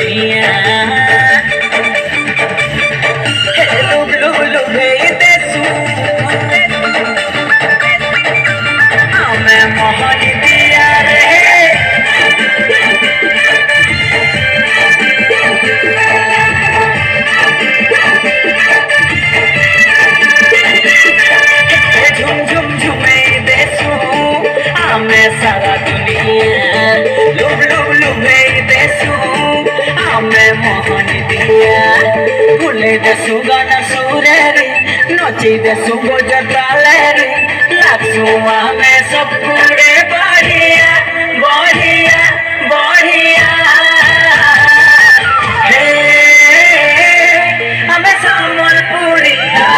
दुनिया लुभ लुभ लुभे देसु हमें मोहन दिया रे झुम झुम झुमे देसु हमें सारा दुनिया लुभ लुभ लुभे देसु हमें मोहन दिया भूले देसु गाना सुरे रे नची देसु गोजताले रे लासु हमें सब पूरे बढ़िया बढ़िया बढ़िया हे हमें संबलपुरिया